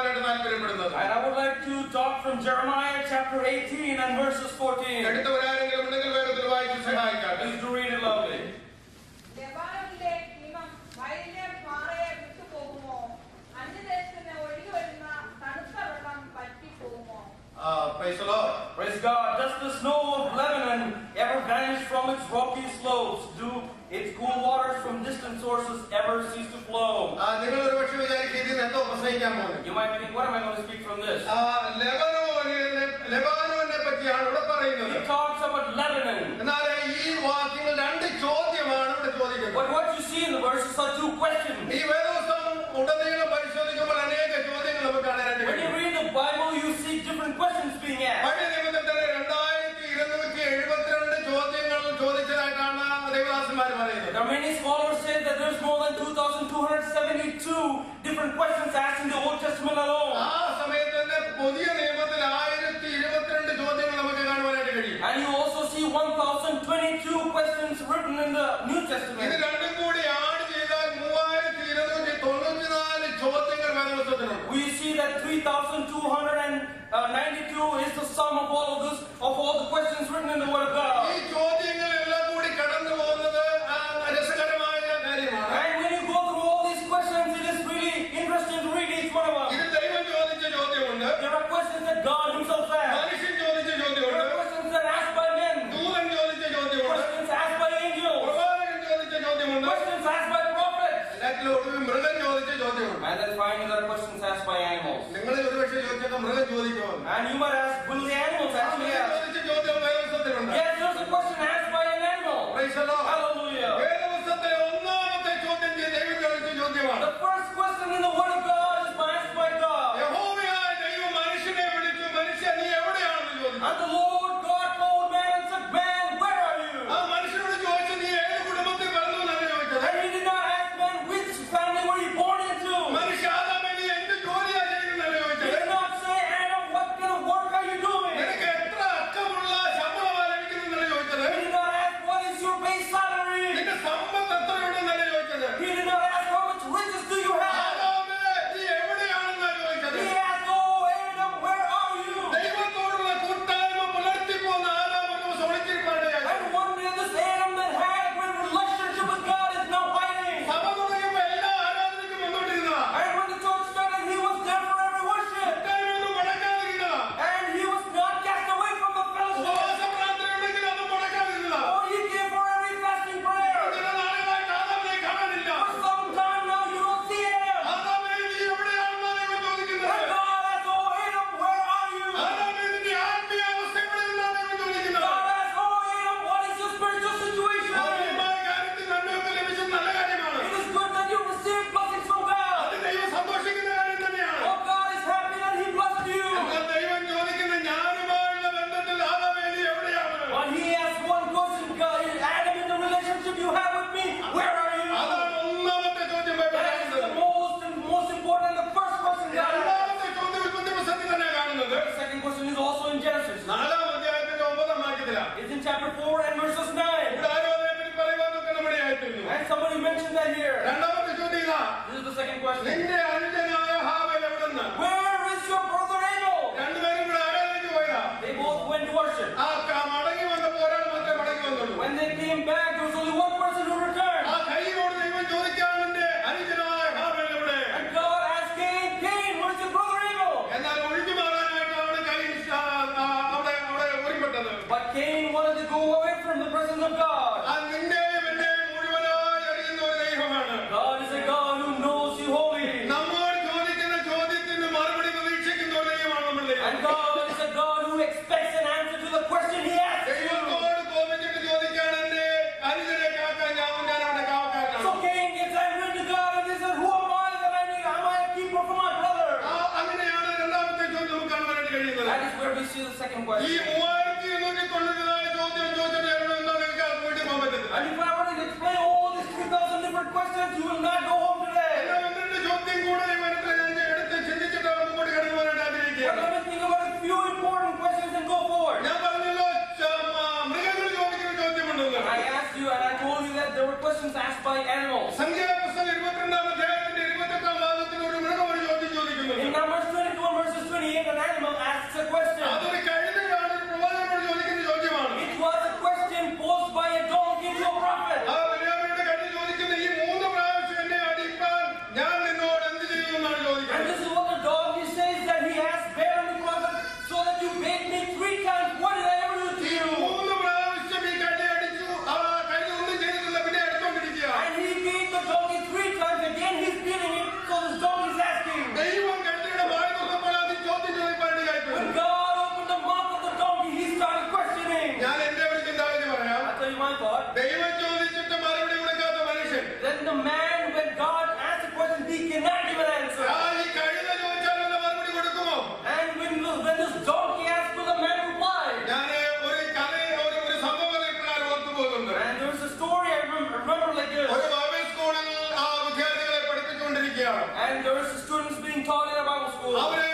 And I would like to talk from Jeremiah chapter 18 and verses 14. Please do read it loudly. Praise the Lord. Praise God. Does the snow of Lebanon ever vanish from its rocky slopes? Do its cool waters from distant sources ever cease to flow? You might think, what am I going to speak from this? He talks about Lebanon. But what you see in the verses are two questions. When you read the Bible, you see different questions being asked. Now many scholars say that there's more than 2,272 different questions asked in the Old Testament alone. And you also see 1,022 questions written in the New Testament. We see that 3,292 is the sum of all of this, of all the questions written in the Word of God. And when you go through all these questions, it is really interesting to read each one of them. There are questions that God Himself asked. There are questions that are asked by men. Questions asked by angels. Questions asked by prophets. And then finally there are questions asked by animals. And you might ask, will the animals actually ask? Yes, there's a question asked by an animal. Hallelujah. The first question in the Word of God is asked by God. And the Lord God told man and said, man, where are you? And He did not ask man, which family were you born into? He did not say, Adam, what kind of work are you doing? He did not ask, what is your base salary? He did not ask, how much riches do you have? He asked, oh Adam, where are you? And one day this Adam that had a great relationship with God is now hiding. And when the church started, he was there for every worship. And he was not cast away from the fellowship. Oh, he came for every fasting prayer. For some time now you don't see him. And God asked, oh Adam, where are you? God asked, oh Adam, what is your spiritual situation? It is good that you receive blessings from God. Oh, God is happy that He blessed you. But He asked one question, God, Adam, in the relationship you have with me, where are you? That is the most important, the first question God asked. The second question is also in Genesis. It's in chapter 4 and verses 9. And somebody mentioned that here. This is the second question. Where is your brother Abel? They both went to worship. When they came back, there was only one person who returned. And God asked Cain, Cain, where's your brother Abel? But Cain wanted to go away from the presence of God. God is a God who knows you holy. And God is a God who expects an answer to the question He asks you. So Cain gets angry to God and he said, who am I that am I a keeper for my brother? That is where we see the second question. And if I were to explain all these 3,000 different questions, you will not go home today. But let me think about a few important questions and go forward. I asked you and I told you that there were questions asked by animals. In Numbers 22, അവരെ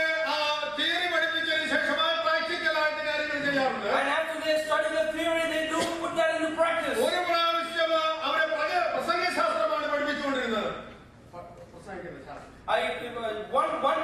theory പഠിപ്പിച്ചതിന് ശേഷമായി practical ആയിട്ട് കാര്യങ്ങൾ ചെയ്യാറുണ്ട്. And after they study the theory, they do put that into practice. ഒരു പ്രാവശ്യം അവരെ പ്രസംഗശാസ്ത്രമാണ് പഠിപ്പിച്ചുകൊണ്ടിരുന്നത്.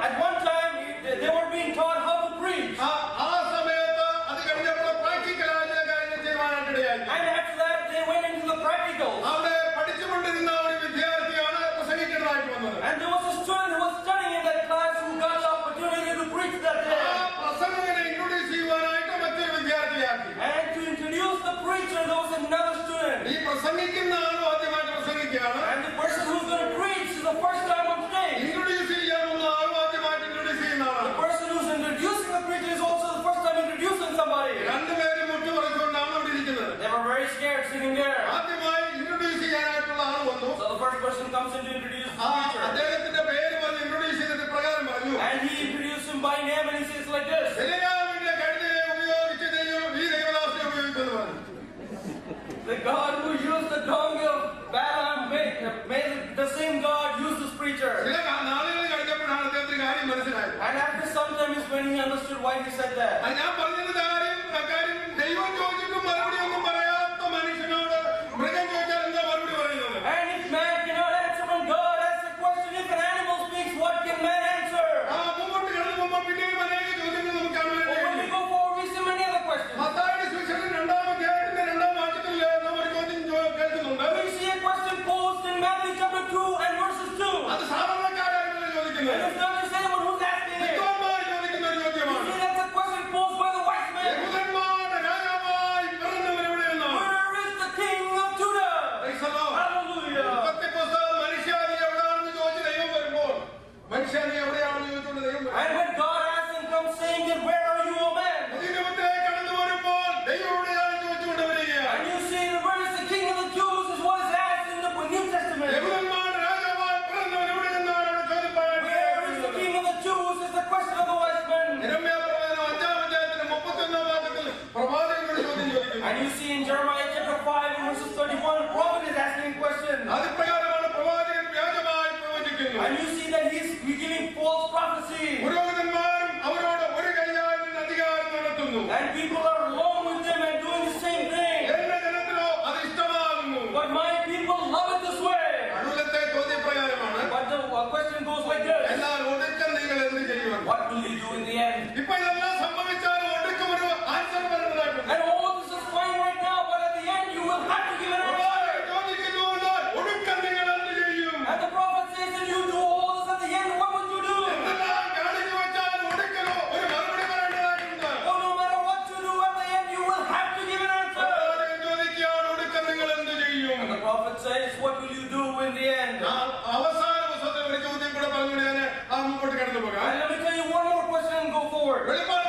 At one time, they were being taught how to preach. ആ സമയത്ത് അത് കഴിഞ്ഞപ്പോൾ പ്രാക്ടിക്കൽ ആയിട്ടുള്ള കാര്യങ്ങൾ ചെയ്യുവാനായിട്ട് ഇടയായി. And after that, they went into the practical. അവിടെ പഠിച്ചുകൊണ്ടിരുന്ന ഒരു വിദ്യാർത്ഥിയാണ് പ്രസംഗിക്കുന്നതായിട്ട് വന്നത്. And there was a student who was studying in that class who got the opportunity to preach that day. ആ പ്രസംഗകനെ ഇൻട്രൊഡ്യൂസ് ചെയ്യുവാനായിട്ട് മറ്റൊരു വിദ്യാർത്ഥിയാക്കി. And to introduce the preacher, there was another student. ഈ പ്രസംഗിക്കുന്ന ആളും ആദ്യമായിട്ട് പ്രസംഗിക്കുകയാണ്. And the person who's going to preach is the first time on stage. Introduce ചെയ്യാനുള്ള ആളും ആദ്യമായിട്ട് ഇൻട്രൊഡ്യൂസ് ചെയ്യുന്ന ആളാണ്. The person who's introducing the preacher is also the first time introducing somebody. രണ്ടുപേരും മുട്ടി പറഞ്ഞുകൊണ്ടാണ് അവിടെ ഇരിക്കുന്നത്. They were very scared sitting there. ആദ്യമായി ഇൻട്രൊഡ്യൂസ് ചെയ്യാനായിട്ടുള്ള ആൾ വന്നു. So the first person comes in to introduce the preacher. അദ്ദേഹത്തിന്റെ പേര് പറഞ്ഞ് ഇൻട്രൊഡ്യൂസ് ചെയ്തിട്ട് പ്രകാരം പറഞ്ഞു. And he introduced him by name and he says like this. ബെന്യാമീന്റെ കഴുതയെ ഉപയോഗിച്ച് ദൈവം ഈ ദൈവദാസനെ ഉപയോഗിച്ചെന്ന് പറഞ്ഞു. The God who used the donkey of Balaam made the same God use this preacher. ചില നാളുകൾ കഴിഞ്ഞപ്പോഴാണ് അദ്ദേഹത്തിന് കാര്യം മനസ്സിലായത്. And after some time is when he understood why he said that. ഞാൻ പറഞ്ഞത് കാര്യം ദൈവം ചോദിച്ചിട്ടും മറുപടി ഒന്നും പറയാത്ത മനുഷ്യനോട് മൃഗം ചോദിച്ചാൽ എന്താ മറുപടി പറയുന്നത്? And if man cannot answer when God asks a question, if an animal speaks, what can man answer? മുമ്പോട്ട് കടന്നു പോകുമ്പോൾ പിന്നെയും അനേക ചോദ്യങ്ങൾ നമുക്ക് കാണാൻ When we go forward, we see many other questions. മത്തായിയുടെ സുവിശേഷം 2-ാം അധ്യായത്തിന്റെ 2-ാം വാക്യത്തിൽ നാം ഒരു ചോദ്യം കേൾക്കുന്നുണ്ട്. We see a question posed in Matthew chapter 2 and verses 2. അത് സാധാരണക്കാരായിരുന്നു And ചോദിക്കുന്നത്. it's not the same one who's asking it. വിദ്വാൻമാർ ചോദിക്കുന്ന ഒരു You ചോദ്യമാണ്. see, that's a question posed by the wise man. യഹൂദന്മാരുടെ രാജാവായി പിറന്നവൻ എവിടെയെന്നാണ്? Where is the king of Judah? Praise the Lord. Hallelujah. ഉൽപ്പത്തിപ്പുസ്തകം മനുഷ്യ നീ എവിടെയാണെന്ന് ചോദിച്ച് ദൈവം വരുമ്പോൾ മനുഷ്യ നീ എവിടെയാണെന്ന് ചോദിച്ചുകൊണ്ട് ദൈവം വരും. And when God asks him, come saying that, where are you, O man? പുതിയ നിയമത്തിലേക്ക് കടന്നു വരുമ്പോൾ ദൈവം എവിടെയാണെന്ന് ചോദിച്ചുകൊണ്ട് വരികയാണ്. And you see, where is the king of the Jews is what is asked in the New Testament. യഹൂദന്മാരുടെ രാജാവായി പിറന്നവൻ എവിടെയെന്നാണ് അവിടെ ചോദിപ്പാൻ. Where is the king of the Jews is the question of the wise men. യിരെമ്യാ പ്രവചനം 5-ാം അധ്യായത്തിന്റെ 31-ാം വാക്യത്തിൽ പ്രവാചകനോട് ചോദ്യം ചോദിക്കുന്നു. And you see in Jeremiah chapter 5 verses 31, the prophet is asking a question. അതിപ്രകാരമാണ് പ്രവാചകൻ വ്യാജമായി പ്രവചിക്കുന്നു. And you see that he's giving false prophecy. പുരോഹിതന്മാരും അവരോട് ഒരു കൈയായി അധികാരം നടത്തുന്നു. And people are along with them and doing the same thing. എന്റെ ജനത്തിനോ അത് ഇഷ്ടമാകുന്നു. But my people love it this way. അടുത്ത ചോദ്യപ്രകാരമാണ്. But the question goes like this. എന്നാൽ ഒടുക്കം നിങ്ങൾ എന്ത് ചെയ്യുമെന്ന്? What will you do in the end? ഇപ്പൊ ഇതെല്ലാം സംഭവിച്ചാൽ ഒടുക്കം ഒരു answer പറയുന്നതായിട്ടുണ്ട്. And all this is fine right now, but at the end you will have to give an answer. ചോദിക്കുന്നു ഒടുക്കം നിങ്ങൾ എന്ത് ചെയ്യും? And the prophet says that you do all this at the end, what will you do? എന്തെല്ലാം കാണിച്ചു വെച്ചാൽ ഒടുക്കലോ ഒരു മറുപടി പറയേണ്ടതായിട്ടുണ്ട്. Oh, no matter what you do at the end, you will have to give an answer. ചോദിക്കുകയാണ് ഒടുക്കം നിങ്ങൾ എന്ത് ചെയ്യും? And the prophet says, what will you do in the end? അവസാന ദിവസത്തിൽ ഒരു ചോദ്യം കൂടെ പറഞ്ഞുകൊണ്ട് ഞാൻ മുമ്പോട്ട് കടന്നു പോകാം. And let me tell you one more question and go forward. വെളിപ്പാട്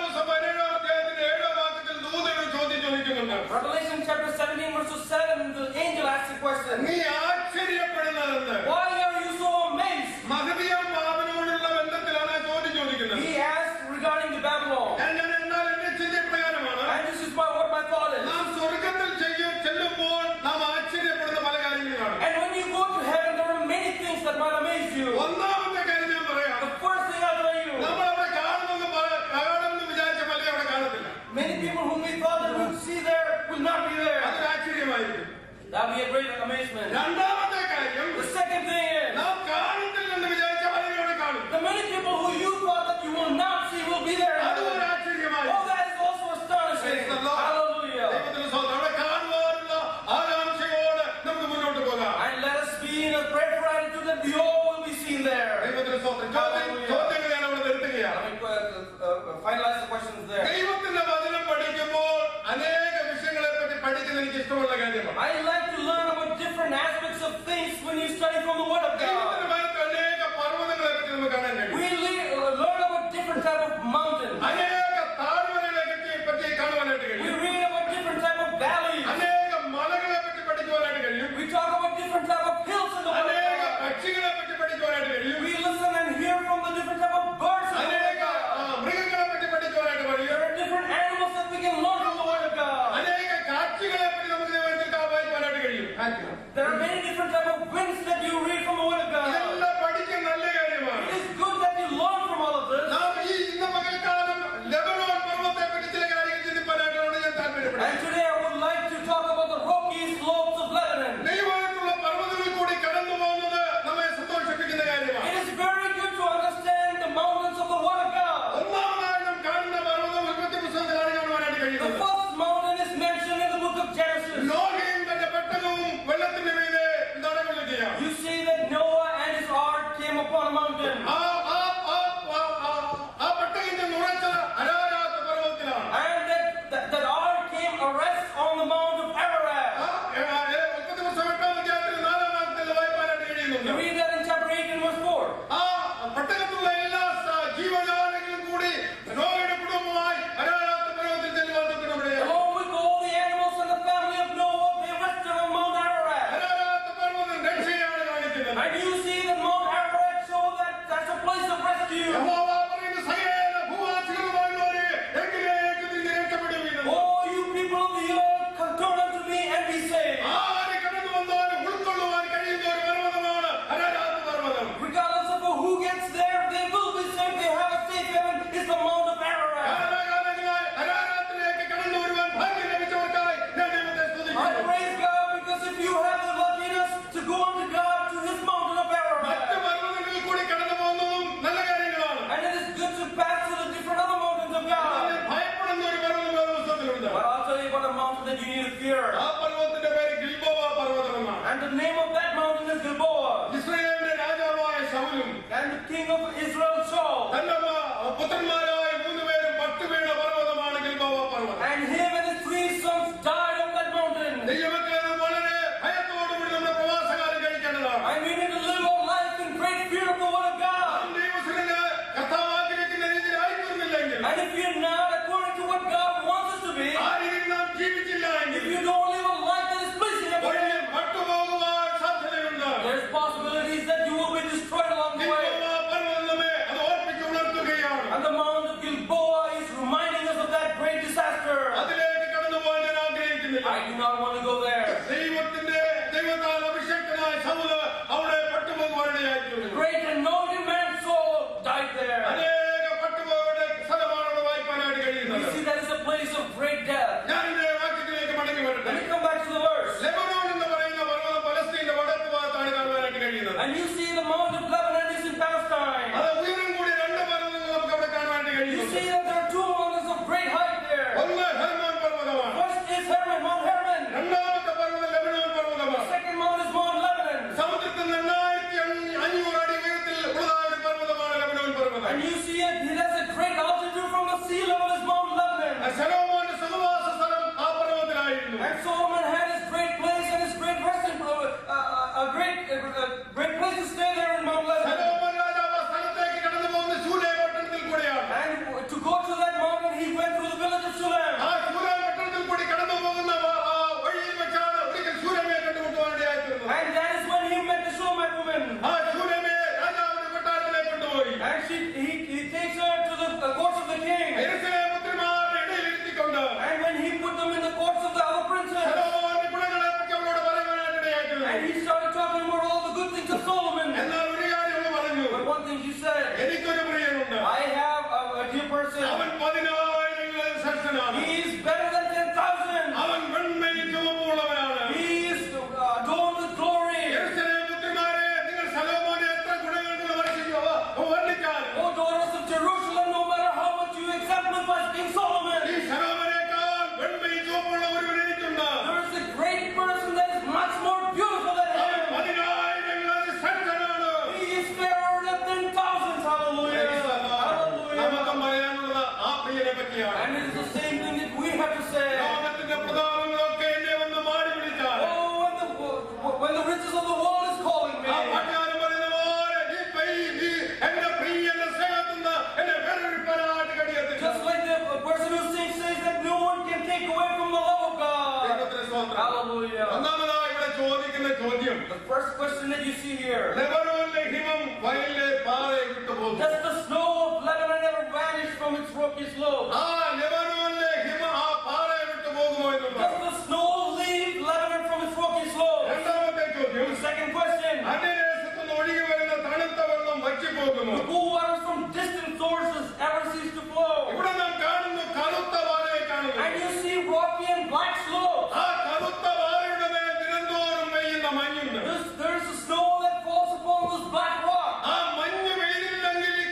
that you see here. ലെബനോനിലെ ഹിമം വയലിലെ പാറയെ വിട്ടുപോകും. Does the snow of Lebanon ever vanish from its rocky slopes? ആ ലെബനോനിലെ ഹിമം ആ പാറയെ വിട്ടുപോകുമോ എന്നുള്ളത്. Does the snow leave Lebanon from its rocky slopes? രണ്ടാമത്തെ ചോദ്യം, Second question. അന്യദേശത്തു നിന്ന് ഒഴുകി വരുന്ന തണുത്ത വെള്ളം വറ്റിപ്പോകുമോ? The cool waters from distant sources ever cease to flow? ഇവിടെ നാം കാണുന്നു കറുത്ത പാറയെ കാണുന്നു. And you see rocky and black slopes. ആ കറുത്ത പാറയുടെ മേൽ ദിനംതോറും പെയ്യുന്ന മഞ്ഞുണ്ട്. There is a snow that falls upon those black rocks. ആ മഞ്ഞ് പെയ്തില്ലെങ്കിൽ ഈ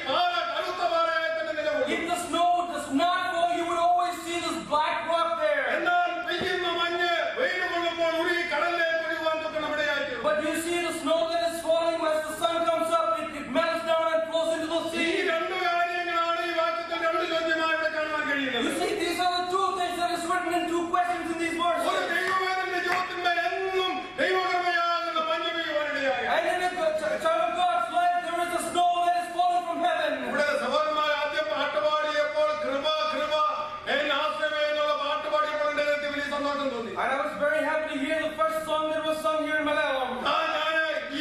പാറ കറുത്ത പാറയായി തന്നെ നിലകൊള്ളും. If the snow does not fall, you would always see this black rock there. എന്നാൽ പെയ്യുന്ന മഞ്ഞ് വെയിൽ കൊള്ളുമ്പോൾ ഉരുകി കടലിലേക്ക് ഒഴുകുവാൻ തൊക്കണം ഇടയായിത്തീരും. But you see the snow that is falling as the sun comes up, it melts down and flows into the ഈ sea. രണ്ടു കാര്യങ്ങളാണ് ഈ വാക്യത്തിൽ രണ്ട് ചോദ്യമായി ഇവിടെ കാണുവാൻ കഴിയുന്നത്. You see, these are the two things that is written in two questions in these ഒരു verses. ദൈവവേദന്റെ ജീവിതത്തിന്മേൽ എന്നും ദൈവകൃപയാകുന്ന മഞ്ഞ് പെയ്യുവാനിടയായി. And in a child of God's life, there is a snow that is falling from heaven. ഇവിടെ സഹോദരന്മാർ ആദ്യം പാട്ടുപാടിയപ്പോൾ കൃപ കൃപ എന്നെ ആശ്രയമേ എന്നുള്ള പാട്ടുപാടിയപ്പോൾ എന്റെ ഹൃദയത്തിൽ വലിയ സന്തോഷം തോന്നി. And I was very happy to hear the first song that was sung here in Malayalam. ഞാൻ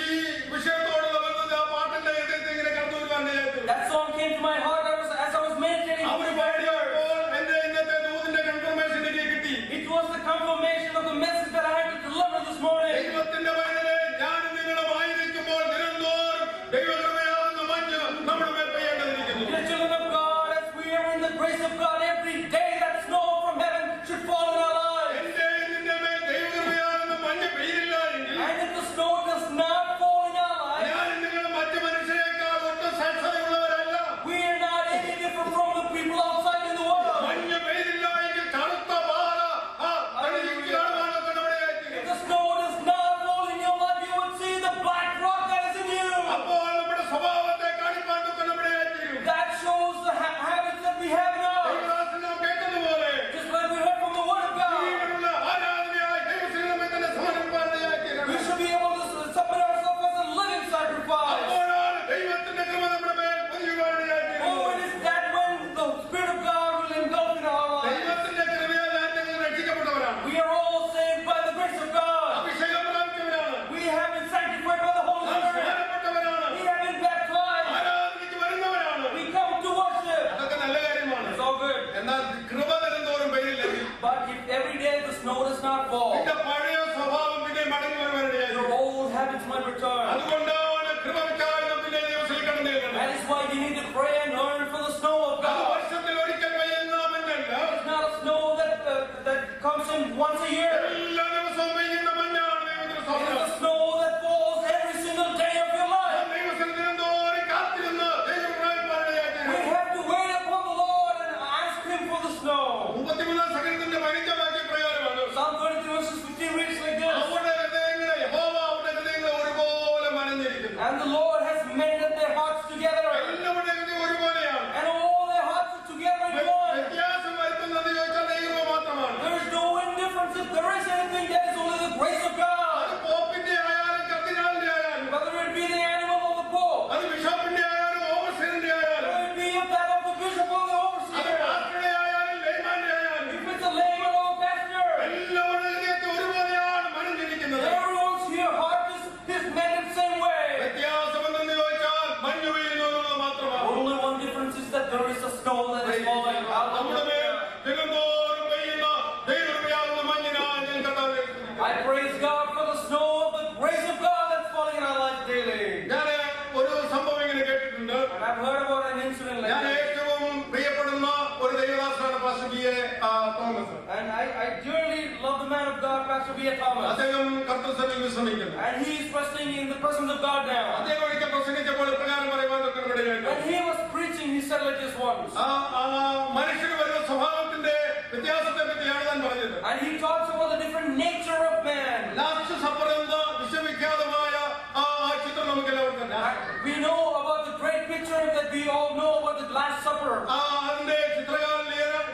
ഈ വിഷയത്തോടുള്ള ബന്ധത്തിൽ ആ പാട്ടിന്റെ ഹൃദയത്തിൽ ഇങ്ങനെ കടന്നു വരുവാൻ ഇടയായിത്തീർന്നു. That song came to my heart as I was meditating on അവര് the word. പാടിയപ്പോൾ എന്റെ ഇന്നത്തെ ദൂതിന്റെ കൺഫർമേഷൻ എനിക്ക് കിട്ടി. It was the confirmation of the message that I had to deliver this morning. ദൈവത്തിന്റെ വചനേ, ഞാൻ നിങ്ങളുമായിരിക്കുമ്പോൾ ദിനംതോറും ദൈവകൃപയാകുന്ന മഞ്ഞ് നമ്മുടെ മേൽ പെയ്യേണ്ടതിരിക്കുന്നു. Dear children of God, as we are in the grace of God, every day that snow from heaven should fall in our lives. എന്റെ നിന്റെ മേൽ ദൈവകൃപയാകുന്ന മഞ്ഞ് പെയ്തില്ല എങ്കിൽ And if the snow does not fall in our lives, ഞാൻ നിങ്ങൾ മറ്റു മനുഷ്യരെക്കാൾ ഒട്ടും സാക്ഷരതയുള്ളവരല്ല. we are not any different from the people outside in the world. മഞ്ഞ് പെയ്തില്ല എങ്കിൽ കറുത്ത പാറ തടിച്ചു കാണുവാനൊക്കെ നമ്മുടെ If the snow does not fall in your life, you would see the black rock that is in you. അപ്പോൾ നമ്മുടെ സ്വഭാവത്തെ കാണിപ്പാനൊക്കെ നമ്മുടെ ആയിരിക്കും. That shows the habits that we have now. ദൈവദാസൻ നാം കേട്ടതുപോലെ Just like we heard from the Word of God. ജീവനുള്ള ആരാധനയായി ദൈവസന്നിധിയിൽ തന്നെ സമർപ്പിപ്പാനിടയായിത്തീരണം. We should be able to submit ourselves as a living sacrifice. അപ്പോഴാണ് ദൈവത്തിന്റെ കൃപ നമ്മുടെ മേൽ പൊതിയുവാനിടയായിത്തീരുന്നത്. Oh, it is that when the Spirit of God will engulf in our lives. ദൈവത്തിന്റെ കൃപയാൽ ഞങ്ങൾ രക്ഷിക്കപ്പെട്ടവരാണ്. We are all saved by the grace of God. അഭിഷേകം പ്രാപിച്ചവരാണ്. We have been sanctified by the Holy നാം Spirit. സ്നാനപ്പെട്ടവരാണ്. We have been baptized. ആരാധനയ്ക്ക് വരുന്നവരാണ്. We come to worship. അതൊക്കെ നല്ല കാര്യമാണ്. It's all good. എന്നാൽ കൃപ ദിനംതോറും പെയ്യില്ലെങ്കിൽ But if every day the snow does not fall, നിന്റെ പഴയ സ്വഭാവം പിന്നെ മടങ്ങി വരുവാനിടയായി. your old habits might return. അതുകൊണ്ടാണ് കൃപ വിചാരണം പിന്നെ ദിവസത്തിൽ കടന്നു വരുന്നത്. That is why you need to pray and learn for the snow of അത് God. വർഷത്തിൽ ഒരിക്കൽ പെയ്യുന്ന മഞ്ഞല്ല. It's not a snow that comes in once a year. എല്ലാ ദിവസവും പെയ്യുന്ന മഞ്ഞാണ് ദൈവത്തിന്റെ It സ്വപ്നം. is a snow that falls every single day of your life. ദൈവത്തിൽ ദിനംതോറും കാത്തിരുന്ന് ദൈവം പ്രാപിപ്പാനിടയായിത്തീരണം. We have to wait upon the Lord and ask Him for the snow. 33 സങ്കീർത്തനത്തിന്റെ 15 വാക്യപ്രകാരമാണ്. Psalm 33 verses 15 reads like this. അവരുടെ ഹൃദയങ്ങളെ യഹോവ അവരുടെ ഹൃദയങ്ങളെ ഒരുപോലെ മനഞ്ഞിരിക്കുന്നു. And the Lord has mended their hearts together. എല്ലാവരുടെ ഹൃദയം ഒരുപോലെയാണ്. And all their hearts are together in one. വ്യത്യാസം വരുത്തുന്നത് ചോദിച്ചാൽ ദൈവം മാത്രമാണ്. There is no indifference. If there is anything, that is only the grace of God. അത് പോപ്പിന്റെ ആയാലും കർദിനാളിന്റെ ആയാലും Whether it be the animal or the pope, അത് ബിഷപ്പിന്റെ ആയാലും ഓവർസീറിന്റെ ആയാലും whether it be of that of the bishop or the അത് overseer, പാസ്റ്ററുടെ ആയാലും ലേമാന്റെ ആയാലും if it's a layman or a pastor, എല്ലാവരുടെ ഹൃദയത്തിൽ ഒരുപോലെയാണ് മനഞ്ഞിരിക്കുന്നത്. everyone's here heart is mended same way. വ്യത്യാസം എന്തെന്ന് ചോദിച്ചാൽ മഞ്ഞ് വീഴുന്നു എന്നുള്ളത് മാത്രമാണ്. Only one difference is that there is a snow that is falling out of നമ്മുടെ the മേൽ ദിനംതോറും പെയ്യുന്ന ദൈവകൃപയാകുന്ന മഞ്ഞിനാണ് ഞാൻ കർത്താവേ സ്തുതിക്കുന്നു. I praise God for the snow of the grace of God that's falling in our lives daily. ഞാൻ ഒരു സംഭവം ഇങ്ങനെ കേട്ടിട്ടുണ്ട്. And I've heard about an incident like ഞാൻ that. ഏറ്റവും പ്രിയപ്പെടുന്ന ഒരു ദൈവദാസനാണ് pastor B A. Thomas. And I dearly love the man of God, Pastor B.A. Thomas. അദ്ദേഹം കർത്തൃസഭയിൽ വിശ്രമിക്കുന്നു. And he is resting in the presence of God now. അദ്ദേഹം ഒരിക്കൽ പ്രസംഗിച്ചപ്പോൾ ഇപ്രകാരം പറയുവാനൊക്കെ ഇടയായി. When he was preaching, he said like this once. മനുഷ്യന് വരുന്ന സ്വഭാവത്തിന്റെ വ്യത്യാസത്തെ പറ്റിയാണ് ഞാൻ പറഞ്ഞത്. And he talks about the different nature of man. Last supper എന്ന വിശ്വവിഖ്യാതമായ ആ ചിത്രം നമുക്ക് എല്ലാവർക്കും അറിയാം. We know about the great picture that we all know about the Last Supper. അതിന്റെ ചിത്രകാരൻ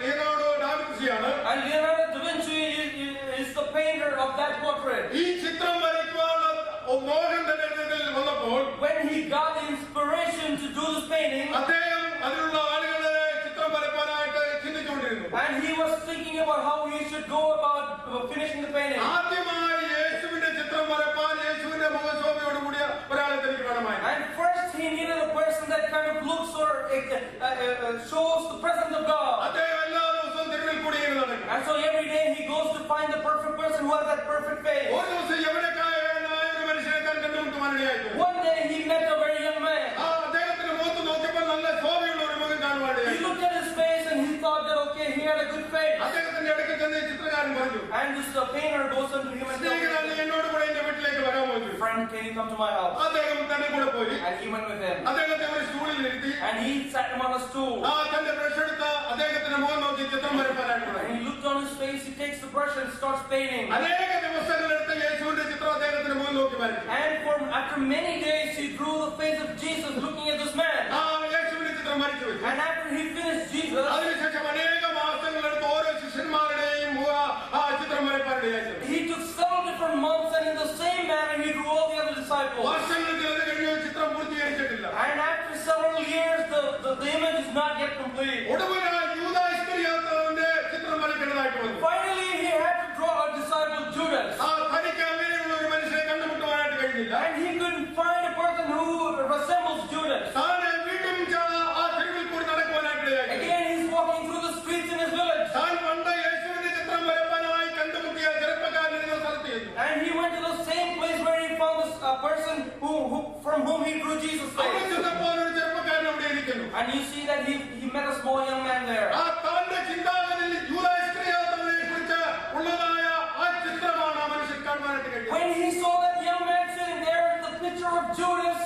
Leonardo ഡാവിൻസിയാണ്. And Leonardo da Vinci is the painter of that portrait. ഈ ചിത്രം വരയ്ക്കുവാനുള്ള മോഹൻ തന്റെ ഹൃദയത്തിൽ വന്നപ്പോൾ When he got the inspiration to do this painting, അദ്ദേഹം അതിലുള്ള ആളുകളെ ചിത്രം വരയ്ക്കാനായിട്ട് ചിന്തിച്ചുകൊണ്ടിരുന്നു. and he was thinking about how he should go about finishing the painting. ആദ്യമായി യേശുവിന്റെ ചിത്രം വരപ്പാൻ യേശുവിന്റെ മുഖ looks or shows the presence of God. അദ്ദേഹം എല്ലാ ദിവസവും തെരുവിൽ കൂടി ഇങ്ങനെ നടക്കും. And so every day he goes to find the perfect person who has that perfect faith. ഒരു ദിവസം യൗവനക്കാരനായ ഒരു മനുഷ്യനെ താൻ കണ്ടുമുട്ടുവാനിടയായി. One day he met a very young man. അദ്ദേഹത്തിന്റെ മുഖത്ത് നോക്കിയപ്പോൾ നല്ല ശോഭയുള്ള ഒരു മുഖം കാണുവാനിടയായി. He looked at his face and he thought that okay, he had a good face. അദ്ദേഹത്തിന്റെ അടുക്കൽ ചെന്ന് ചിത്രകാരൻ പറഞ്ഞു. And this painter goes unto him and tells him, എന്നോട് കൂടെ എന്റെ വീട്ടിലേക്ക് വരാമോ? friend, can you come to my house? അദ്ദേഹം തന്നെ കൂടെ പോയി. And he went with him. അദ്ദേഹത്തെ ഒരു സ്റ്റൂളിൽ ഇരുത്തി. And he sat him on a stool. തന്റെ ബ്രഷ് എടുത്ത് അദ്ദേഹത്തിന്റെ മുഖം നോക്കി ചിത്രം വരയ്ക്കാനായിട്ട് തുടങ്ങി. And he looked on his face, he takes the brush and starts painting. അനേക ദിവസങ്ങളെടുത്ത് യേശുവിന്റെ ചിത്രം അദ്ദേഹത്തിന്റെ മുഖം നോക്കി വരച്ചു. And after many days he drew the face of Jesus looking at this man. യേശുവിന്റെ ചിത്രം വരച്ചു വെച്ചു. And after he finished Jesus, അതിനുശേഷം അനേക മാസങ്ങളെടുത്ത് ഓരോ ശിഷ്യന്മാരുടെയും ചിത്രം വരയ്ക്കാനിടയായി. he took several different months and in the same manner he drew all the other disciples. വർഷങ്ങൾ ചിലത് കഴിഞ്ഞ ചിത്രം പൂർത്തീകരിച്ചിട്ടില്ല. And after several years the image is not yet complete. ഒടുവിൽ യൂദാ ഇസ്കറിയോത്തിന്റെ ചിത്രം വരയ്ക്കേണ്ടതായിട്ട് വന്നു. Finally he had to draw a disciple Judas. തനിക്ക് അങ്ങനെയുള്ള ഒരു മനുഷ്യനെ കണ്ടുമുട്ടുവാനായിട്ട് കഴിഞ്ഞില്ല. And he couldn't find a person who resembles Judas. വീണ്ടും തെരുവിൽ കൂടി നടക്കുവാനായിട്ടിടയായി. Again he's walking through the streets in his village. താൻ പണ്ട് യേശുവിന്റെ ചിത്രം വരയ്ക്കാനായി കണ്ടുമുട്ടിയ ചെറുപ്പക്കാരനെ സ്ഥലത്തെത്തി. And he went to the same place where he found this person from whom he drew Jesus' face. ഒരു ചെറുപ്പക്കാരൻ അവിടെ ഇരിക്കുന്നു. And you see that he met a small young man there. തന്റെ ചിന്താഗതിയിൽ യൂദാ ഇസ്കറിയോത്തിനെ കുറിച്ച് ഉള്ളതായ ചിത്രമാണ് ആ മനുഷ്യൻ കാണുവാനായിട്ട് കഴിഞ്ഞത്. When he saw that young man sitting there, the picture of Judas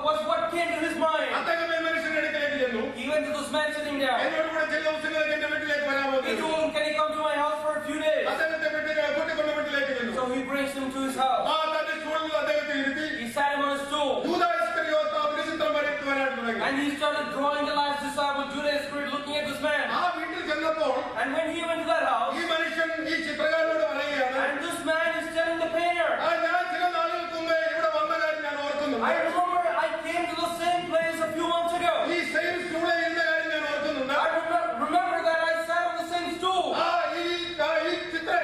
was what came to his mind. അദ്ദേഹം ഈ മനുഷ്യന്റെ അടുക്കലേക്ക് ചെന്നു. He went to this man sitting there. എന്നോട് കൂടെ ചില ദിവസങ്ങളിലേക്ക് എന്റെ വീട്ടിലേക്ക് വരാമോ? He told him, can he come to my house for a few days? അദ്ദേഹത്തെ കൂട്ടിക്കൊണ്ട് വീട്ടിലേക്ക് ചെന്നു. So he brings him to his house. തന്റെ സ്റ്റൂളിൽ അദ്ദേഹത്തെ ഇരുത്തി. He sat him on a stool. യൂദാ ഇസ്കറിയോത്ത് അവന്റെ ചിത്രം വരയ്ക്കുവാനായിട്ട് തുടങ്ങി. And he started drawing the last disciple Judas Iscariot looking at this man. വീട്ടിൽ ചെന്നപ്പോൾ And when he went to that house, ഈ മനുഷ്യൻ ഈ ചിത്രകാരനോട് പറയുകയാണ്, and this man is telling the painter, ഞാൻ ചില നാളുകൾക്ക് മുമ്പേ ഇവിടെ വന്ന കാര്യം ഞാൻ ഓർക്കുന്നു. I remember I came to the same place a few months ago. ഈ സെയിം സ്റ്റൂളിൽ ഇരുന്ന കാര്യം ഞാൻ ഓർക്കുന്നുണ്ട്. I remember that I sat on the same stool. ഈ ചിത്രം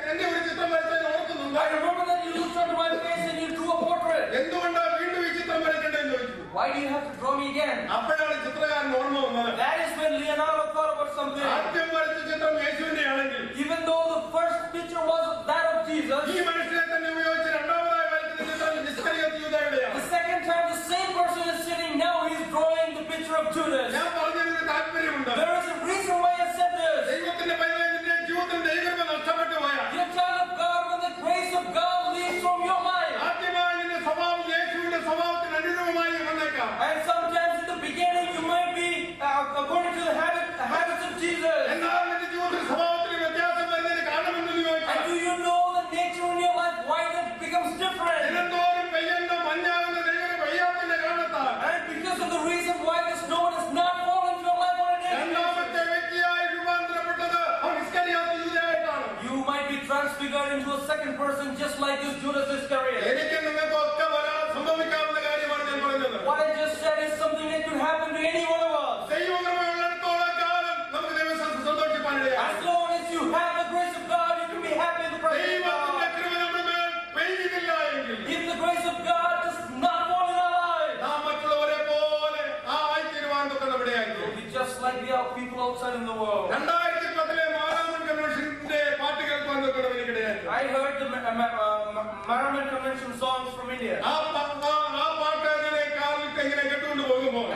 എന്റെ ഒരു ചിത്രം വരച്ചാൽ ഓർക്കുന്നുണ്ട്. I remember that you looked onto my face and you drew a portrait. എന്തുകൊണ്ടാണ് വീണ്ടും ഈ ചിത്രം വരയ്ക്കേണ്ടതെന്ന് ചോദിച്ചു. Why do you have to draw me again? അപ്പോഴാണ് ചിത്രകാരൻ ഓർമ്മ വന്നത്. That is when Leonardo thought about something. ആദ്യം വരച്ച ചിത്രം യേശുവിന്റെ ആണെങ്കിൽ Even though the first picture was that of Jesus, ഈ മനുഷ്യനെ തന്നെ ഉപയോഗിച്ച് രണ്ടാമതായി വരച്ച ചിത്രം ഇസ്കറിയോത്ത് യൂദായുടെയാണ്. the second time the same person is sitting now, he's drawing the picture of Judas. ഞാൻ പറഞ്ഞതിന് താല്പര്യമുണ്ട്. There is a reason why I said this. ദൈവത്തിന്റെ പൈതലിന്റെ ജീവിതത്തിൽ ദൈവകൃപ നഷ്ടപ്പെട്ടു പോയാൽ, You're a child of God when the grace of God leaves from your life. ആദ്യമായി നിന്റെ സ്വഭാവം യേശുവിന്റെ സ്വഭാവത്തിന് അനുരൂപമായി വന്നേക്കാം. And sometimes in the beginning you might be according to the habits of Jesus. എന്നാൽ നിന്റെ ജീവിതത്തിൽ സ്വഭാവത്തിന് വ്യത്യാസം വരുന്നതിന് കാരണമെന്ന് ചോദിച്ചാൽ, And do you know the nature in your life why that becomes different? ദിനംതോറും പെയ്യുന്ന മഞ്ഞാകുന്ന ദൈവം പെയ്യാത്തിന്റെ കാരണത്താൽ And because of the reason why the snow does not fall into your life on a daily basis. രണ്ടാമത്തെ വ്യക്തിയായി രൂപാന്തരപ്പെട്ടത് ഇസ്കറിയോത്ത് യൂദായായിട്ടാണ്. You might be transfigured into a second person just like this Judas Iscariot. എനിക്ക് നിങ്ങൾക്കൊക്കെ സംഭവിക്കാവുന്ന കാര്യമാണ് ഞാൻ പറഞ്ഞത്. What I just said is something that could happen to any one of us. ദൈവകൃപയുള്ളിടത്തോളം കാലം നമുക്ക് ദൈവത്തിൽ സന്തോഷിപ്പാനിടയാകും. As long as you have the grace of God, you can be happy in the presence of ദൈവത്തിന്റെ God. കൃപ നമ്മുടെ മേൽ പെയ്യുന്നില്ല എങ്കിൽ, If the grace of God does not fall in our lives, നാം മറ്റുള്ളവരെ പോലെ ആയിത്തീരുവാൻ നമ്മുടെയായിരിക്കും. we'll be just like the people outside in the world. 2010 Maramon കൺവെൻഷന്റെ പാട്ട് കേൾക്കാൻ എനിക്കിടയായി. I heard the Maramon Convention songs from India. ആ പാട്ട് അങ്ങനെ കാറിൽ ഇങ്ങനെ കേട്ടുകൊണ്ട് പോകുമ്പോൾ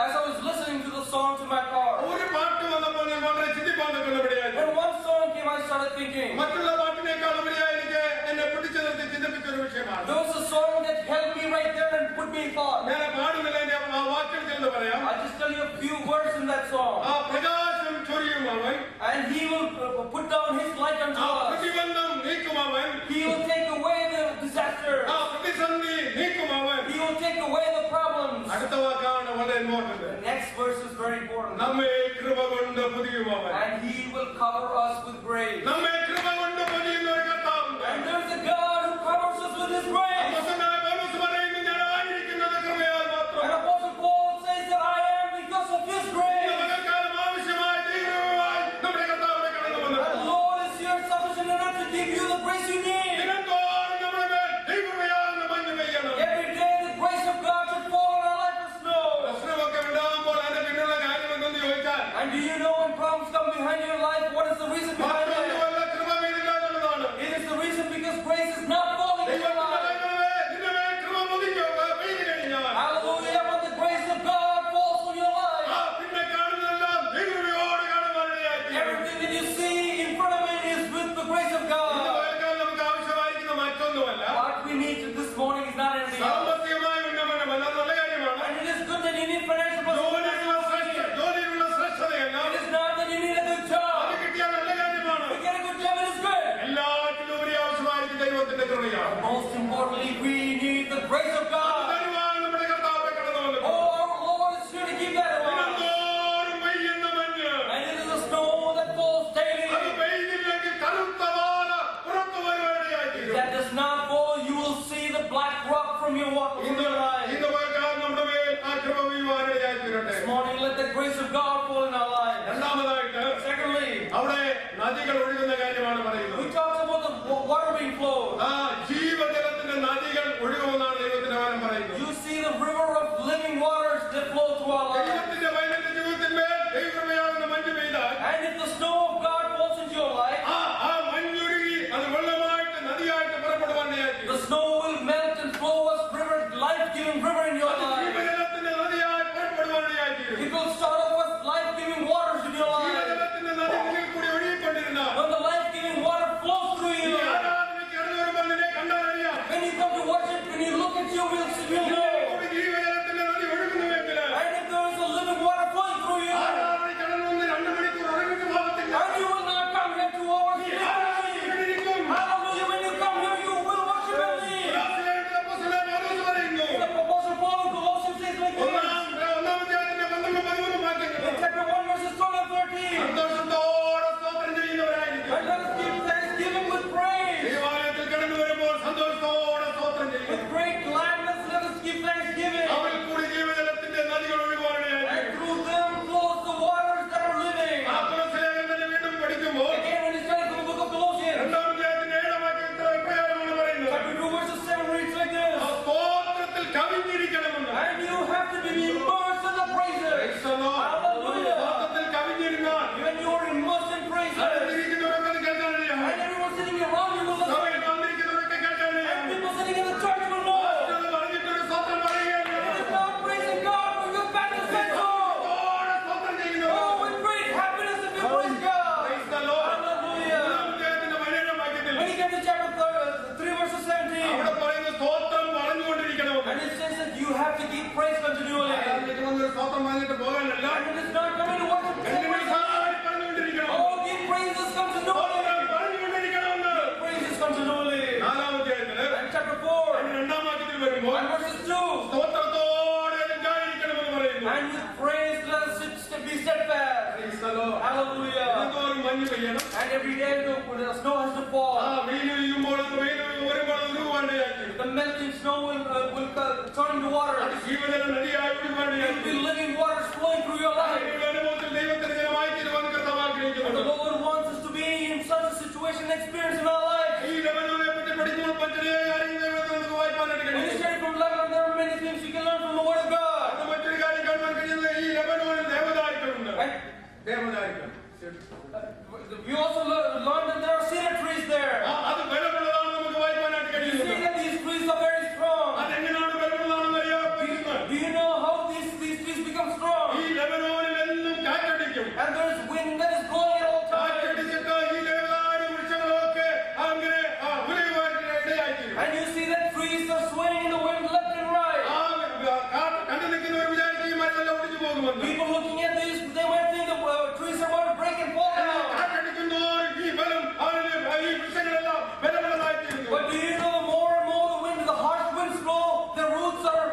As I was listening to the songs in my car, ഒരു പാട്ട് വന്നപ്പോൾ ഞാൻ വളരെ ചിന്തിപ്പാൻ ഇടയായി. when one song came, I started thinking, മറ്റുള്ള പാട്ടിനേക്കാൾ ഉപരിയായി എനിക്ക് എന്നെ പിടിച്ചു നിർത്തി ചിന്തിപ്പിച്ച ഒരു വിഷയമാണ്. there was a song that held me right there and put me in thought. ഞാൻ പാടുന്നില്ല, എന്റെ വാക്യം ചെന്ന് പറയാം. I'll just tell you a few words in that song. പ്രകാശം ചൊരിയും അവൻ, And he will put down his light unto us. പ്രതിബന്ധം നീക്കും അവൻ, He will take away the disaster. പ്രതിസന്ധി നീക്കും അവൻ. He will take away the problems. അടുത്ത വാക്കാണ് വളരെ important. The next verse is very important. നമ്മെ കൃപ കൊണ്ട് പൊതിയും അവൻ. And he will cover us with grace. നമ്മെ കൃപ കൊണ്ട് പൊതിയുന്ന ഒരു കർത്താവുണ്ട്. And there's a God who covers us with his grace. അപ്പോസ്തലനായ പൗലോസ് പറയുന്നു, ഞാൻ ആയിരിക്കുന്നത് കൃപയാൽ മാത്രം. And Apostle Paul says that I am because of his grace. പകൽക്കാലം ആവശ്യമായ ദൈവകൃപയാൽ നമ്മുടെ കർത്താവിനെ കടന്നു വന്നത്. The Lord is here sufficient enough to give you the grace you need. ദിനംതോറും നമ്മുടെ മേൽ ദൈവകൃപയാൽ മഞ്ഞ് പെയ്യണം. Every day the grace of God should fall on our life as snow. grace of God fall in our lives. രണ്ടാമതായിട്ട് Secondly, അവിടെ നദികൾ ഒഴുകുന്ന കാര്യമാണ് പറയുന്നത്. we talked about the water being flowed. ജീവജലത്തിന്റെ നദികൾ ഒഴുകുമെന്നാണ് ദൈവത്തിന്റെ വചനം പറയുന്നത്. You see the river of living waters that flow through our lives. ദൈവത്തിന്റെ വചനത്തിന്റെ ജീവിതത്തിന്മേൽ ദൈവകൃപയാകുന്ന മഞ്ഞ് പെയ്താൽ And if the snow of God falls into your life, ആ മഞ്ഞൊഴുകി അത് വെള്ളമായിട്ട് നദിയായിട്ട് പുറപ്പെടുവാൻ ഇടയാക്കി. the snow will melt and flow as river, life-giving river in your life. ജീവജലത്തിന്റെ നദിയായി പുറപ്പെടുവാൻ ഇടയാക്കി. It will start off as life-giving waters in your life. ജീവജലത്തിന്റെ നദി മുന്നിൽ കൂടി ഒഴുകിക്കൊണ്ടിരുന്നാൽ When the life-giving water flows through you, ആരാധനയ്ക്ക് ഇറങ്ങി വരുമ്പോൾ നിന്നെ കണ്ടാലറിയാം. when you come to worship, when you look at you, you'll know. ഒരു ജീവജലത്തിന്റെ നദി ഒഴുകുന്നുവെങ്കിൽ And if there is a living water flowing through you, ആരാധനയ്ക്ക് ഇറങ്ങി വന്ന് 2 മണിക്കൂർ ഉറങ്ങിയിട്ട് പോകത്തില്ല. and you will not come here to oversleep. Hallelujah, when you come here, you will worship and leave. The Apostle Paul in Colossians says like this, in chapter 1, verses 12 and 13, സന്തോഷത്തോടെ സ്തോത്രം ചെയ്യുന്നവരായിരിക്കും. and let us give thanksgiving with praise. ദൈവാലയത്തിൽ കടന്നു വരുമ്പോൾ സന്തോഷത്തോടെ സ്തോത്രം ചെയ്യും. With great gladness, let us give thanksgiving. അവരിൽ കൂടി ജീവജലത്തിന്റെ നദികൾ ഒഴുകുവാനിടയായി. And through them flows the waters that are living. ആ തുളസിലേഖനം തന്നെ വീണ്ടും പഠിക്കുമ്പോൾ Again, when you study from the book of Colossians, 2-ാം അധ്യായത്തിന്റെ 7-ാം വാക്യത്തിൽ ഇപ്രകാരമാണ് പറയുന്നത്. chapter 2, verses 7 reads like this, ആ സ്തോത്രത്തിൽ കവിഞ്ഞിരിക്കണമെന്ന്. and you have to be immersed in the praises. Hallelujah. സ്തോത്രത്തിൽ കവിഞ്ഞിരുന്നാൽ When you are immersed in praises, അടുത്തിരിക്കുന്നവരൊക്കെ അത് കേൾക്കാനിടയായി. and everyone sitting around you will listen, സഭയിൽ വന്നിരിക്കുന്നവരൊക്കെ കേൾക്കാനിടയായി. and people sitting in the church will know. അത് പറഞ്ഞിട്ടൊരു സ്തോത്രം പറയുകയാണ്. It is not praising God for your back to say so. സ്തോത്രത്തോടെ സ്തോത്രം ചെയ്യുന്നവർ. Oh, with great happiness if you praise God. Praise the Lord. Hallelujah. 2-ാം അധ്യായത്തിന്റെ 17-ാം വാക്യത്തിൽ When you get to chapter 3, verses 17, അവിടെ പറയുന്ന സ്തോത്രം പറഞ്ഞുകൊണ്ടിരിക്കണമെന്ന്. and it says that you have to give praise continually. ആരാധനയ്ക്ക് വന്നൊരു സ്തോത്രം പറഞ്ഞിട്ട് പോകാനല്ല. And it is not coming to worship to say praise God. കണ്ടിന്യൂസായി പറഞ്ഞുകൊണ്ടിരിക്കണം. Oh, give praises continually. സ്തോത്രം പറഞ്ഞുകൊണ്ടിരിക്കണമെന്ന്. Praises continually. 4-ാം അധ്യായത്തില് And chapter 4, 2-ാം വാക്യത്തിൽ വരുമ്പോൾ and verses 2, സ്തോത്രത്തോടെ ഉണ്ടായിരിക്കണമെന്ന് പറയുന്നു. and with praise let us be steadfast. Praise the Lord. Hallelujah. എന്തോരം മഞ്ഞ് പെയ്യണം. And every day the snow has to fall. വെയിൽ വീഴുമ്പോൾ അത് വെയിൽ വരുമ്പോൾ അത് ഉരുകുവാനിടയാക്കി. The melting snow will turn into water. ജീവജലം നദിയായി There will ഒഴുകുവാനിടയാക്കി. be living waters flowing through your life. അങ്ങനെയുള്ള അനുഭവത്തിൽ ദൈവത്തിന് ജനമായി തീരുവാൻ കർത്താവ് And the ആഗ്രഹിക്കുന്നുണ്ട്. Lord wants us to be in such a situation and experience in our life. ഈ ലെബനോനെ പറ്റി പഠിക്കുമ്പോൾ മറ്റൊരു കാര്യം ദൈവത്തിന് നമുക്ക് വായിക്കാനായിട്ട് When you കഴിയും. study from Lebanon, there are many things you can learn from the Word of God. അത് മറ്റൊരു കാര്യം കാണുവാൻ കഴിയുന്നത് ഈ ലെബനോനിൽ ദേവദാരുക്കളുണ്ട്. And ദേവദാരുക്കൾ. we also learned that there are cedar trees there. അത് ബലമുള്ളതാണ് നമുക്ക് വായിക്കാനായിട്ട് You see കഴിയുന്നത്. that these trees are very strong. അതെങ്ങനെയാണ് ബലമുള്ളതാണെന്ന് അറിയാൻ പറ്റുന്നത്. Do you know how these trees become strong? ഈ ലെബനോനിൽ എന്നും കാറ്റടിക്കും. And there is wind that is blowing at all times. കാറ്റടിച്ചിട്ട് ഈ ദേവദാരു വൃക്ഷങ്ങളൊക്കെ അങ്ങനെ ഉലയുവാനായിട്ട് ഇടയായിത്തീരും. And you see that trees are swaying in the wind left and right. കണ്ടു നിൽക്കുന്നവർ വിചാരിക്കും ഈ മരമെല്ലാം ഒടിഞ്ഞു പോകുമെന്ന്. People looking at this, they might think the trees are about to break and fall down. കാറ്റടിക്കുമ്പോൾ ഈ ബലം ഈ വൃക്ഷങ്ങളെല്ലാം ബലമുള്ളതായിത്തീരുന്നു. But do you know the more and more the wind, the harsh winds blow, the roots are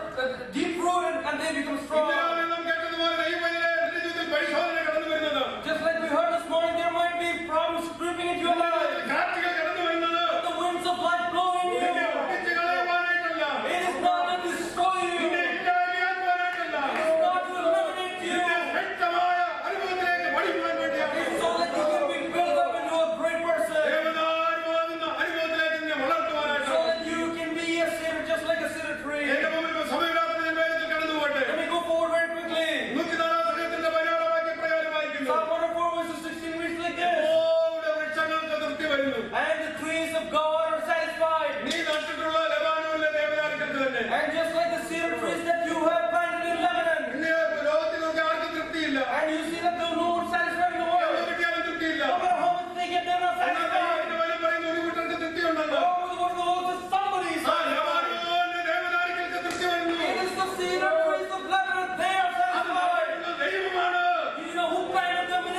deep rooted and they become strong. ഇന്നലെ നാം കേട്ടതുപോലെ ഈ വചനം നിന്റെ ജീവിതത്തിൽ പരിശോധന കടന്നു വരുന്നത്. Just like we heard this morning, there might be problems creeping into your life. കാറ്റുകൾ കടന്നു വരുന്നത് The winds of life blowing you. നിന്നെ ഒടിച്ച് കളയുവാനായിട്ടല്ല. It is not to destroy you. നിന്നെ ഇല്ലായ്മയാക്കുവാനായിട്ടല്ല. It is not to eliminate you. നിന്നെ വ്യക്തമായ അനുഭവത്തിലേക്ക് പഠിക്കുവാൻ വേണ്ടിയാണ്. It is so that you can be built up into a great person. ദേവദാരുവാകുന്ന അനുഭവത്തിലേക്ക് നിന്നെ So വളർത്തുവാനായിട്ടാണ്. that you can be a cedar just like a cedar tree. എന്റെ മുമ്പിൽ സമയമില്ലാത്ത ഞാൻ വേഗത്തിൽ കടന്നു പോട്ടെ. Let me go forward very quickly. 104-ാം സംഘത്തിന്റെ 16-ാം വാക്യപ്രകാരം വായിക്കുന്നു. Psalm 104 verses 16 reads like this. ഓടെ വൃക്ഷങ്ങൾക്ക് തൃപ്തി വരുന്നു. And the trees of God are satisfied. നീ നട്ടിട്ടുള്ള ലെബാനോനിലെ ദേവദാരുക്കൾക്ക് തന്നെ. And just like the cedar trees that you have planted in Lebanon. നിന്നെ ലോകത്തിൽ നോക്കി ആർക്കും തൃപ്തിയില്ല. And you see that there is no one satisfied in the എന്ത് world. കിട്ടിയാലും തൃപ്തിയില്ല. No matter how much they get, they're not എന്നാൽ satisfied. ദൈവത്തിന്റെ വചനം പറയുന്നു, ഒരു കൂട്ടർക്ക് തൃപ്തിയുണ്ടെന്ന്. Oh, the word of the Lord says somebody is ആ satisfied. ലെബാനോനിലെ ദേവദാരുക്കൾക്ക് തൃപ്തി വരുന്നു. It is the cedar trees of Lebanon, they are അത് satisfied. പറയുന്നത് ദൈവമാണ്. You know who planted them? It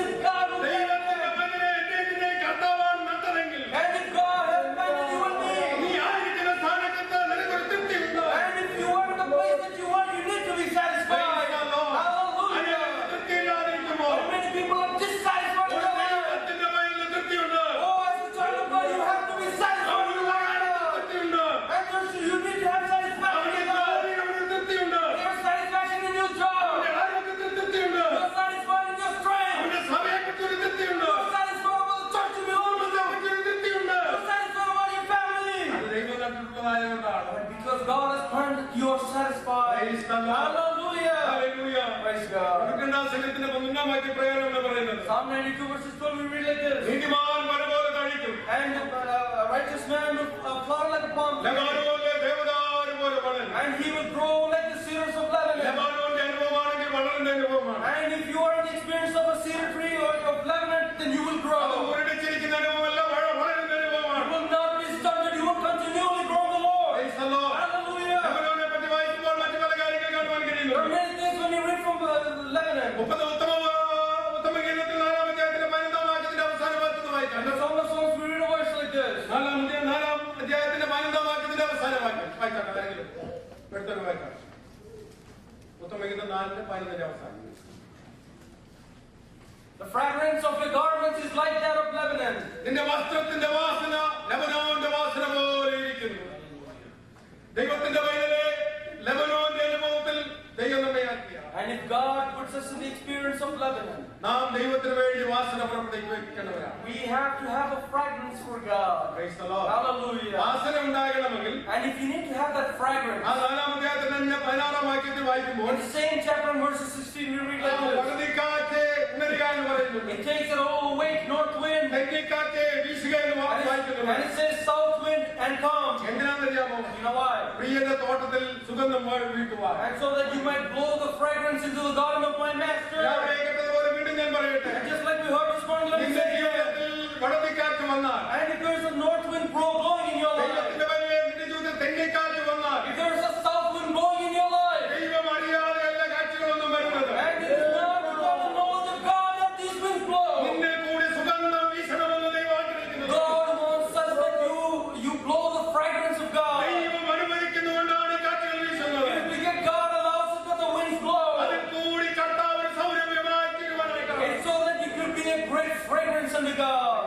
11 വാക്യ പ്രകാരം എന്ന് പറയുന്നത്. Psalm 92 verses 12 we read like this. നീതിമാൻ മരം പോലെ തളിക്കും. And righteous man will flower like a palm tree. ലെബാനോനിലെ ദേവദാരു പോലെ വളരും. And he will grow like the cedars of Lebanon. ലെബാനോന്റെ അനുഭവമാണെങ്കിൽ വളരുന്ന അനുഭവമാണ്. And if you are in the experience of a cedar tree or of Lebanon, then you will grow. അത് മുരടിച്ചിരിക്കുന്ന അനുഭവമല്ല, വളരുന്ന അനുഭവമാണ്. You will not be stunted, you will continually grow in the Lord. Praise the Lord. Hallelujah. ലെബാനോനെ പറ്റി വായിക്കുമ്പോൾ മറ്റു പല കാര്യങ്ങൾ കാണുവാൻ കഴിയുന്നു. There are many things when you read from Lebanon. ഉത്തമഗീതത്തിൽ 4-ാം അധ്യായത്തിലെ 15-ാം വാക്യത്തിന്റെ അവസാന വാക്യം വായിക്കാം. And the Song of Songs we read a verse like this. 4-ാം അധ്യായത്തിന്റെ 15-ാം വാക്യത്തിന്റെ അവസാന വാക്യം വായിക്കാം. ആരെങ്കിലും എടുത്തൊരു വായിക്കാം. ഉത്തമഗീതം 4:15 അവസാനം. The fragrance of your garments is like that of Lebanon. നിന്റെ വസ്ത്രത്തിന്റെ വാസന ലെബനോന്റെ വാസന പോലെ ഇരിക്കുന്നു. ദൈവത്തിന്റെ വയലിലെ ലെബനോന്റെ അനുഭവത്തിൽ ദൈവം നമ്മെ ആക്കിയ. And if God puts us in the experience of Lebanon, നാം ദൈവത്തിന് വേണ്ടി വാസന പുറപ്പെടുവിക്കേണ്ടവരാണ്. we have to have a fragrance for God. Praise the Lord. Hallelujah. വാസന ഉണ്ടാകണമെങ്കിൽ And if you need to have that fragrance, ആ 4-ാം അധ്യായത്തിൽ തന്നെ 16-ാം വാക്യത്തിൽ വായിക്കുമ്പോൾ in the same chapter in verses 16 we read like this. പകുതിക്കാറ്റ് ഉണരുക എന്ന് പറയുന്നു. It takes an old wake north wind, തെങ്ങിക്കാറ്റ് വീശുക എന്ന് വായിക്കുന്നു. and it says south wind and come. എന്തിനാണെന്നറിയാമോ? You know why? പ്രിയന്റെ തോട്ടത്തിൽ സുഗന്ധം വീട്ടുവാൻ. And so that you might blow the fragrance into the garden of my master. രാവിലെ കേട്ടതുപോലെ വീണ്ടും ഞാൻ പറയട്ടെ. And just like we heard this morning, let me നിന്റെ say it. ജീവിതത്തിൽ പകുതിക്കാറ്റ് വന്നാൽ, And if there's a north wind blowing in your life, ദൈവത്തിന്റെ വഴിയെ നിന്റെ ജീവിതത്തിൽ തെങ്ങിക്കാറ്റ് വന്നാൽ, if there's a south wind blowing in your life, ദൈവം അറിയാതെ എല്ലാ കാറ്റുകളൊന്നും വരുന്നത്. and it is not without the knowledge of God that these winds blow. നിന്നെ കൂടി സുഗന്ധം വീശണമെന്ന് ദൈവം ആഗ്രഹിക്കുന്നത്. God wants us that you blow the fragrance of God. ദൈവം അനുവദിക്കുന്നതുകൊണ്ടാണ് കാറ്റുകൾ വീശുന്നത്. It is because God allows us that the winds blow. അതിൽ കൂടി കർത്താവ് സൗരഭ്യമായി തീരുമാനമായിട്ടാണ്. It's so that you could be a great fragrance unto God.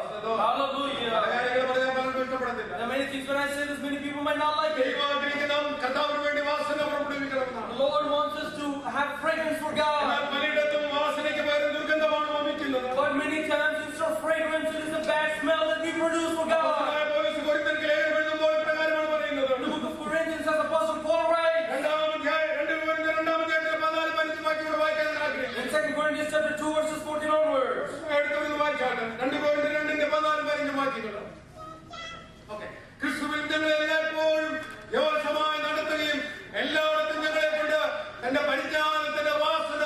Hallelujah. പല കാര്യങ്ങൾ പറഞ്ഞാൽ പലർക്കും ഇഷ്ടപ്പെടത്തില്ല. There are many things when I say this, many people might not like it. ദൈവം ആഗ്രഹിക്കുന്ന കർത്താവിന് വേണ്ടി വാസന പുറപ്പെടുവിക്കണമെന്നാണ്. The Lord wants us to have fragrance for God. എന്നാൽ പലയിടത്തും വാസനയ്ക്ക് പകരം ദുർഗന്ധമാണ് വമിക്കുന്നത്. But many times instead of fragrance, it is a bad smell that we produce for God. പൗലോസ് കൊരിന്ത്യർക്ക് ലേഖനം എഴുതുമ്പോൾ ഇപ്രകാരമാണ് പറയുന്നത്. The book of Corinthians, as Apostle Paul writes, 2-ാം അധ്യായത്തിലെ 14-15 വാക്യം കൂടെ വായിക്കാൻ ഞാൻ ആഗ്രഹിക്കുന്നു. in 2 Corinthians chapter 2 verses 14 onwards. എടുത്തുകൊണ്ട് വായിച്ചാട്ടെ. 2 Corinthians 2:14-15 വാക്യങ്ങൾ. ഓക്കേ. ക്രിസ്തുവിൽ ഞങ്ങൾ എല്ലായ്പ്പോഴും യവസമായി നടത്തുകയും എല്ലായിടത്തും ഞങ്ങളെ കൊണ്ട് തന്റെ പരിജ്ഞാനത്തിന്റെ വാസന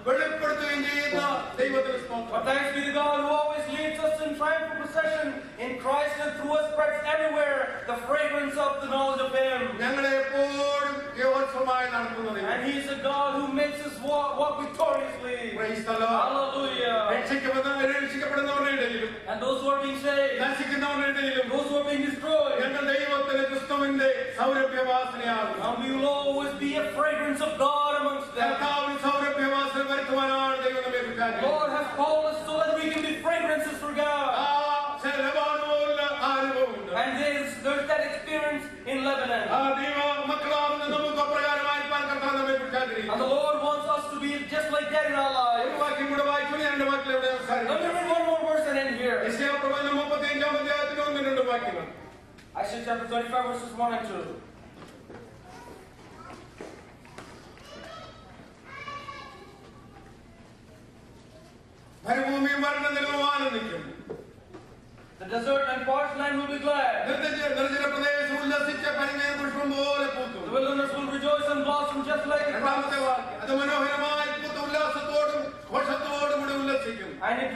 വെളിപ്പെടുത്തുകയും ചെയ്യുന്ന ദൈവത്തിന് സ്തോത്രം. But thanks be to God who always leads us in triumphal procession in Christ, and through us spreads everywhere the fragrance of the knowledge of Him. ഞങ്ങളെ എപ്പോഴും യവസമായി നടത്തുന്നത്. And He is a God who makes us walk victoriously. Praise the Lord. Hallelujah. രക്ഷിക്കപ്പെടുന്നവരുടെ ഇടയിലും And those who are being saved, നശിക്കുന്നവരുടെ ഇടയിലും those who are being destroyed, ഞങ്ങൾ ദൈവത്തിന് ക്രിസ്തുവിന്റെ സൗരഭ്യവാസനയാകും. and we will always be a fragrance of God amongst them. കർത്താവിന് സൗരഭ്യവാസന വരുത്തുവാനാണ് ദൈവം നമ്മെ വിളിച്ചത്. Lord has called us so that we can be fragrances for God. ലെബാനോനിലെ ആ അനുഭവമുണ്ട്. And there's that experience in Lebanon. ആ ദൈവ മക്കളാവുന്ന നമുക്ക് അപ്രകാരമായിരിക്കാൻ കർത്താവ് നമ്മെ വിളിച്ചത്. And the Lord wants us to be just like that in our lives. ഒരു വാക്യം കൂടെ വായിച്ചു, ഞാൻ 2 വാക്യം ഇവിടെ Let me അവസാനിപ്പിക്കാം. read one more verse and end here. യെശയ്യാപ്രവചനം 35-ാം അധ്യായത്തിൽ 1-2 വാക്യങ്ങൾ. Isaiah chapter 35 verses 1 and 2. മരുഭൂമിയും വരണ്ട നിലവും ആനന്ദിക്കും. The desert and parched land will be glad. നിർജ്ജന പ്രദേശം ഉല്ലസിച്ച പരിമയ പുഷ്പം പോലെ പൂക്കും. The wilderness will rejoice and blossom just like a grass. രണ്ടാമത്തെ വാക്യം, അത് മനോഹരമായി പൂത്ത ഉല്ലാസത്തോടും ഘോഷത്തോടും കൂടി ഉല്ലസിക്കും. And it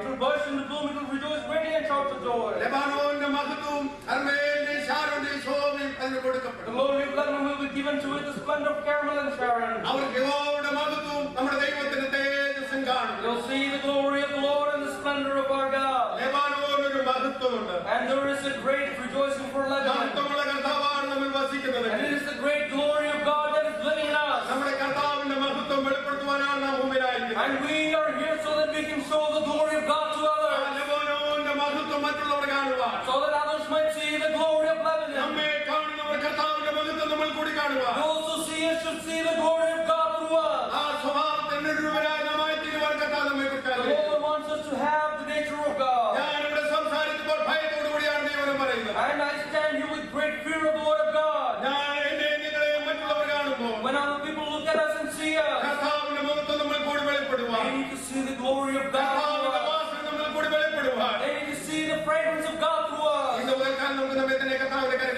will burst into bloom, it will rejoice greatly and shout for joy. ലെബാനോന്റെ മഹത്വവും കർമ്മേലിന്റെയും ശാരോന്റെയും ശോഭയും അതിന് The കൊടുക്കപ്പെടും. glory of Lebanon will be given to it, the splendor of Carmel and Sharon. അവർക്ക് യഹോവയുടെ മഹത്വവും നമ്മുടെ ദൈവത്തിന്റെ തേജസ്സും കാണും. You'll see the glory of the Lord and the splendor of our God. ലെബാനോനൊരു മഹത്വമുണ്ട്. And there is a great rejoicing for Lebanon. മഹത്വമുള്ള കർത്താവാണ് നമ്മൾ വസിക്കുന്നത്. And it is the great glory of God that is living in us. നമ്മുടെ കർത്താവിന്റെ മഹത്വം വെളിപ്പെടുത്തുവാനാണ് നാം ഭൂമിയിലായിരിക്കുന്നത്. And we are here so that we can show the glory of God to others. ലെബാനോന്റെ മഹത്വം മറ്റുള്ളവർ കാണുവാൻ, So that others might see the glory of Lebanon. നമ്മെ കാണുന്നവർ കർത്താവിന്റെ മഹത്വം നമ്മൾ കൂടി കാണുവാൻ, Those who see us should see the glory of God through us. ആ സ്വഭാവത്തിന്റെ രൂപരായി നാമായി തീരുവാൻ കർത്താവ് നമ്മെ The കുറിച്ച്. Lord wants us to have the nature of God. ഞാനിവിടെ സംസാരിക്കുമ്പോൾ ഭയത്തോടു കൂടിയാണ് ദൈവം പറയുന്നത്. And I stand here with great fear of the word of God. ഞാൻ എന്നെ നിങ്ങളെ മറ്റുള്ളവർ കാണുമ്പോൾ When other people look at us and see us, കർത്താവിന്റെ മഹത്വം നമ്മൾ കൂടി വെളിപ്പെടുത്തും.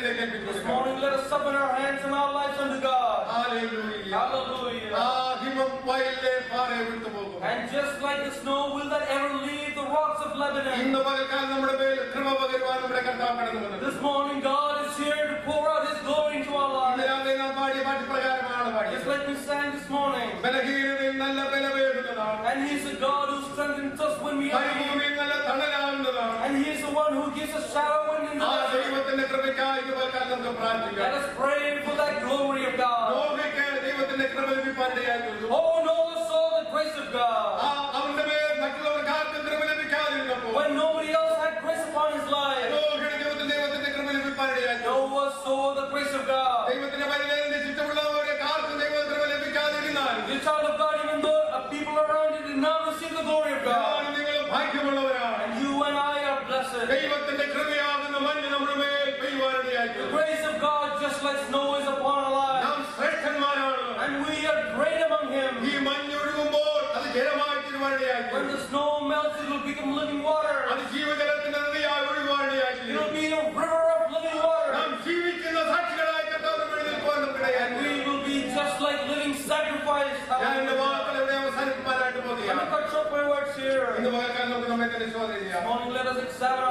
ദൈവകരങ്ങളിലേക്ക് This ഏൽപ്പിച്ചു morning, let us submit our hands and our lives unto God. Hallelujah Hallelujah. ആ ഹിമം വയലിലെ പാറയെ വിട്ടുപോകും And just like the snow, will that ever leave the rocks of Lebanon? ഇന്ന് പകൽക്കാലം നമ്മുടെ മേൽ കൃപ പകരുവാൻ നമ്മുടെ കർത്താവ് കടന്നു വന്നത് This morning, God is here to pour out His glory into our ഇന്ന് lives. രാവിലെ നാം പാടിയ പാട്ട് പ്രകാരമാണ് Just പാടിയത് like we sang this morning. ബലഹീനതയിൽ നല്ല ബലമേറുന്നതാണ് And He is a God who strengthens us when we are weak. മരുഭൂമിയിൽ നല്ല തണലാകുന്നതാണ് And He is the one who gives us shadow when in the ആ desert. ദൈവത്തിന്റെ കൃപയ്ക്കായി ഇന്ന് പകൽക്കാലം നമുക്ക് പ്രാർത്ഥിക്കാം Let us pray for that glory of God. നോഹയ്ക്ക് ദൈവത്തിന്റെ കൃപ ലഭിക്കാനിടയായി തീർന്നു. Oh, Noah saw the grace of God. അവന്റെ മേൽ മറ്റുള്ളവർക്ക് ആർക്കും കൃപ ലഭിക്കാതിരുന്നപ്പോൾ When nobody else had grace upon his life, നോഹയുടെ ജീവിതത്തിൽ ദൈവത്തിന്റെ കൃപ ലഭിക്കാനിടയായി തീർന്നു. Noah saw the grace of God. ദൈവത്തിന്റെ പരിചയത്തിന്റെ ചുറ്റുമുള്ളവരെ ആർക്കും ദൈവ കൃപ ലഭിക്കാതിരുന്നാലും The child of God, even though people around you did not receive the glory of God, ഞാനും നിങ്ങളും ഭാഗ്യമുള്ളവരാണ്. and you and I are blessed. ദൈവത്തിന്റെ കൃപയാകുന്ന മഞ്ഞ് നമ്മുടെ മേൽ പെയ്യുവാനിടയായി The തീർന്നു. grace of God, just like snow, is upon our lives, നാം ശ്രേഷ്ഠന്മാരാണ്. and we are great among Him. ഈ മഞ്ഞൊഴുകുമ്പോൾ അത് ജലമായി തീരുവാനിടയായി When തീർന്നു. the snow melts, it will become living water. അത് ജീവജലത്തിന്റെ നദിയായി ഒഴുകുവാനിടയായി It തീർന്നു. will be a river of living water. നാം ജീവിക്കുന്ന സാക്ഷികളായി കർത്താവിന് മുന്നിൽ നിൽക്കുവാൻ നമുക്കിടയായി And തീർന്നു. we will be just like living sacrifice. ഞാൻ എന്റെ വാക്കുകൾ ഇവിടെ അവസാനിപ്പിക്കാനായിട്ട് Let me പോകുകയാണ്. cut short my words here. ഇന്ന് പകൽക്കാലം നമുക്ക് നമ്മെ തന്നെ ശോധന This ചെയ്യാം. morning, let us examine